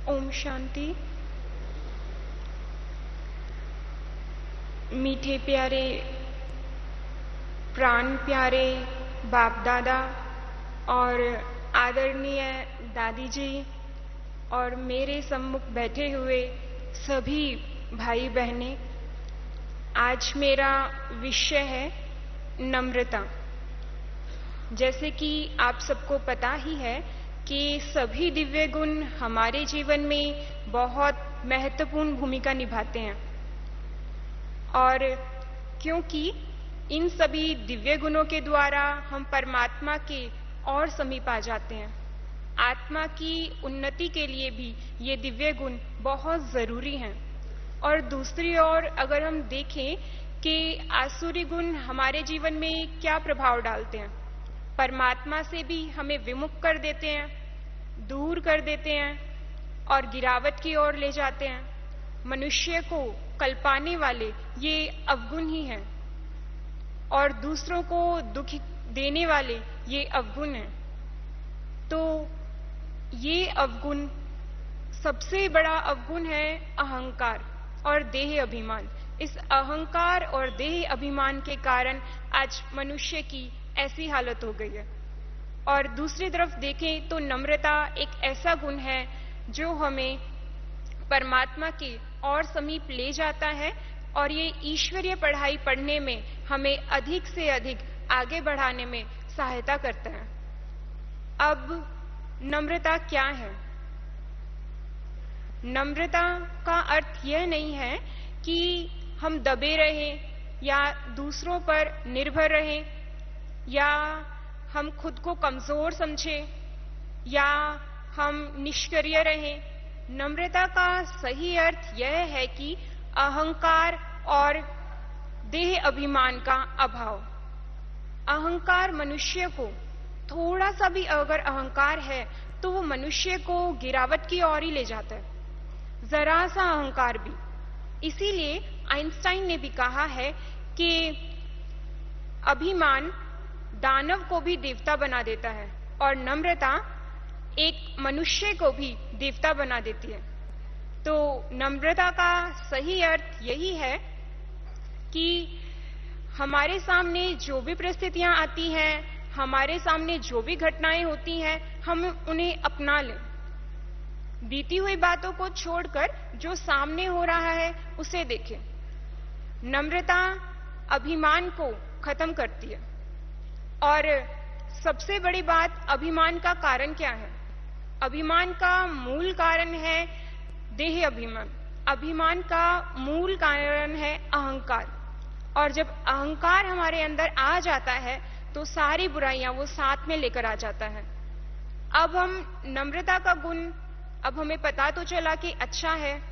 ओम शांति। मीठे प्यारे प्राण प्यारे बाप दादा और आदरणीय दादी जी और मेरे सम्मुख बैठे हुए सभी भाई बहनें, आज मेरा विषय है नम्रता। जैसे कि आप सबको पता ही है कि सभी दिव्य गुण हमारे जीवन में बहुत महत्वपूर्ण भूमिका निभाते हैं और क्योंकि इन सभी दिव्य गुणों के द्वारा हम परमात्मा के और समीप आ जाते हैं। आत्मा की उन्नति के लिए भी ये दिव्य गुण बहुत जरूरी हैं। और दूसरी ओर अगर हम देखें कि आसुरी गुण हमारे जीवन में क्या प्रभाव डालते हैं, परमात्मा से भी हमें विमुख कर देते हैं, दूर कर देते हैं और गिरावट की ओर ले जाते हैं। मनुष्य को कल्पाने वाले ये अवगुण ही हैं और दूसरों को दुख देने वाले ये अवगुण हैं। तो ये अवगुण, सबसे बड़ा अवगुण है अहंकार और देह अभिमान। इस अहंकार और देह अभिमान के कारण आज मनुष्य की ऐसी हालत हो गई है। और दूसरी तरफ देखें तो नम्रता एक ऐसा गुण है जो हमें परमात्मा के और समीप ले जाता है और ये ईश्वरीय पढ़ाई पढ़ने में हमें अधिक से अधिक आगे बढ़ाने में सहायता करता है। अब नम्रता क्या है? नम्रता का अर्थ यह नहीं है कि हम दबे रहें या दूसरों पर निर्भर रहें या हम खुद को कमजोर समझें या हम निष्क्रिय रहें। नम्रता का सही अर्थ यह है कि अहंकार और देह अभिमान का अभाव। अहंकार मनुष्य को, थोड़ा सा भी अगर अहंकार है तो वो मनुष्य को गिरावट की ओर ही ले जाता है, जरा सा अहंकार भी। इसीलिए आइंस्टाइन ने भी कहा है कि अभिमान दानव को भी देवता बना देता है और नम्रता एक मनुष्य को भी देवता बना देती है। तो नम्रता का सही अर्थ यही है कि हमारे सामने जो भी परिस्थितियां आती हैं, हमारे सामने जो भी घटनाएं होती हैं, हम उन्हें अपना लें। बीती हुई बातों को छोड़कर जो सामने हो रहा है उसे देखें। नम्रता अभिमान को खत्म करती है। और सबसे बड़ी बात, अभिमान का कारण क्या है? अभिमान का मूल कारण है देह अभिमान। अभिमान का मूल कारण है अहंकार। और जब अहंकार हमारे अंदर आ जाता है तो सारी बुराइयां वो साथ में लेकर आ जाता है। अब हम नम्रता का गुण, अब हमें पता तो चला कि अच्छा है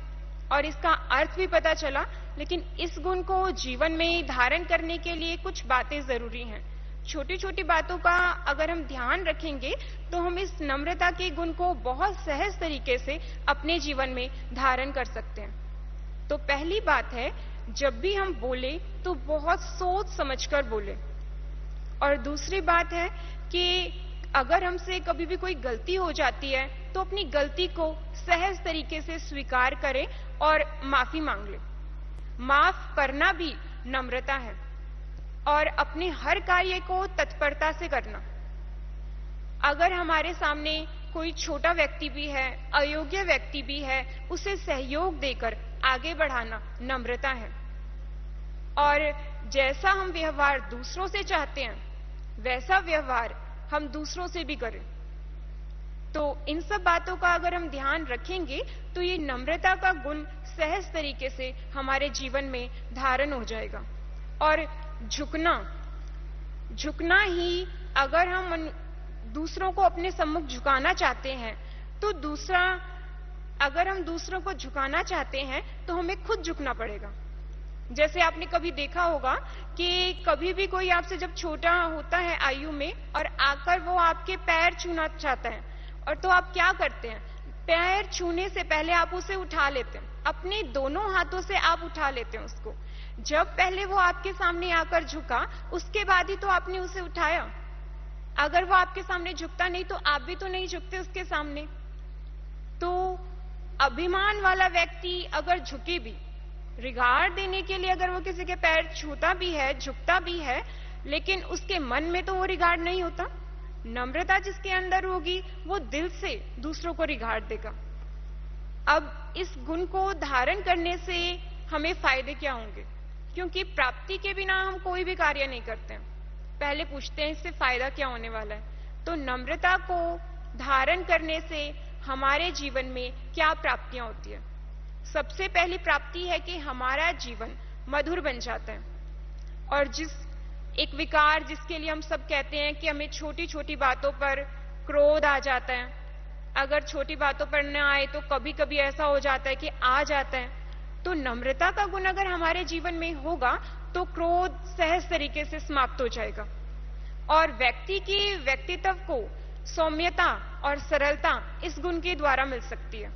और इसका अर्थ भी पता चला, लेकिन इस गुण को जीवन में धारण करने के लिए कुछ बातें जरूरी हैं। छोटी छोटी बातों का अगर हम ध्यान रखेंगे तो हम इस नम्रता के गुण को बहुत सहज तरीके से अपने जीवन में धारण कर सकते हैं। तो पहली बात है, जब भी हम बोले तो बहुत सोच समझकर बोले। और दूसरी बात है कि अगर हमसे कभी भी कोई गलती हो जाती है तो अपनी गलती को सहज तरीके से स्वीकार करें और माफी मांग लें। माफ करना भी नम्रता है। और अपने हर कार्य को तत्परता से करना। अगर हमारे सामने कोई छोटा व्यक्ति भी है, अयोग्य व्यक्ति भी है, उसे सहयोग देकर आगे बढ़ाना नम्रता है। और जैसा हम व्यवहार दूसरों से चाहते हैं वैसा व्यवहार हम दूसरों से भी करें। तो इन सब बातों का अगर हम ध्यान रखेंगे तो ये नम्रता का गुण सहज तरीके से हमारे जीवन में धारण हो जाएगा। और झुकना ही, अगर हम दूसरों को अपने सम्मुख झुकाना चाहते हैं तो अगर हम दूसरों को झुकाना चाहते हैं तो हमें खुद झुकना पड़ेगा। जैसे आपने कभी देखा होगा कि कभी भी कोई आपसे जब छोटा होता है आयु में और आकर वो आपके पैर छूना चाहता है, और तो आप क्या करते हैं? पैर छूने से पहले आप उसे उठा लेते हैं, अपने दोनों हाथों से आप उठा लेते हैं उसको। जब पहले वो आपके सामने आकर झुका, उसके बाद ही तो आपने उसे उठाया। अगर वो आपके सामने झुकता नहीं तो आप भी तो नहीं झुकते उसके सामने। तो अभिमान वाला व्यक्ति अगर झुके भी, रिगार्ड देने के लिए अगर वो किसी के पैर छूता भी है, झुकता भी है, लेकिन उसके मन में तो वो रिगार्ड नहीं होता। नम्रता जिसके अंदर होगी वो दिल से दूसरों को रिगार्ड देगा। अब इस गुण को धारण करने से हमें फायदे क्या होंगे? क्योंकि प्राप्ति के बिना हम कोई भी कार्य नहीं करते हैं। पहले पूछते हैं इससे फायदा क्या होने वाला है। तो नम्रता को धारण करने से हमारे जीवन में क्या प्राप्तियां होती है? सबसे पहली प्राप्ति है कि हमारा जीवन मधुर बन जाता है। और एक विकार जिसके लिए हम सब कहते हैं कि हमें छोटी छोटी बातों पर क्रोध आ जाता है, अगर छोटी बातों पर न आए तो कभी कभी ऐसा हो जाता है कि आ जाता है, तो नम्रता का गुण अगर हमारे जीवन में होगा तो क्रोध सहज तरीके से समाप्त हो जाएगा और व्यक्ति की व्यक्तित्व को सौम्यता और सरलता इस गुण के द्वारा मिल सकती है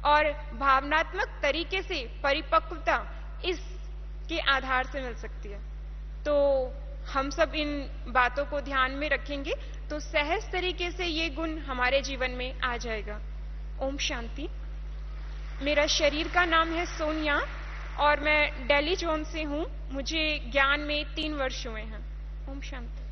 और भावनात्मक तरीके से परिपक्वता इसके आधार से मिल सकती है। तो हम सब इन बातों को ध्यान में रखेंगे तो सहज तरीके से ये गुण हमारे जीवन में आ जाएगा। ओम शांति। मेरा शरीर का नाम है सोनिया और मैं दिल्ली जोन से हूँ। मुझे ज्ञान में 3 वर्ष हुए हैं। ओम शांति।